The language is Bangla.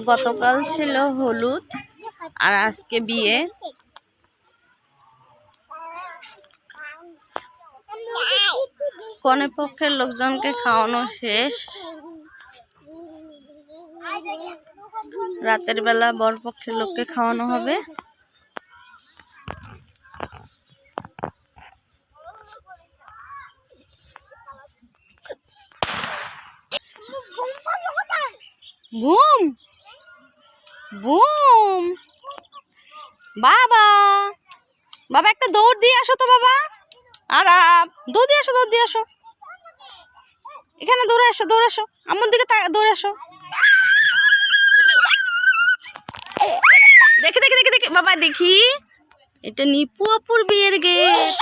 গতকাল ছিল হলুদ আর আজকে বিয়ে। কনে পক্ষের লোকজনকে খাওয়ানো শেষ। রাতের বেলা বর পক্ষের লোককে খাওয়ানো হবে। বুম বুম বাবা বাবা একটা দৌড় দিয়ে আসো তো বাবা। আর দৌড় দিয়ে আসো এখানে দৌড়ে আসো আমার দিকে দৌড়ে আসো। দেখে বাবা দেখি এটা নিপু আপুর বিয়ের গেট।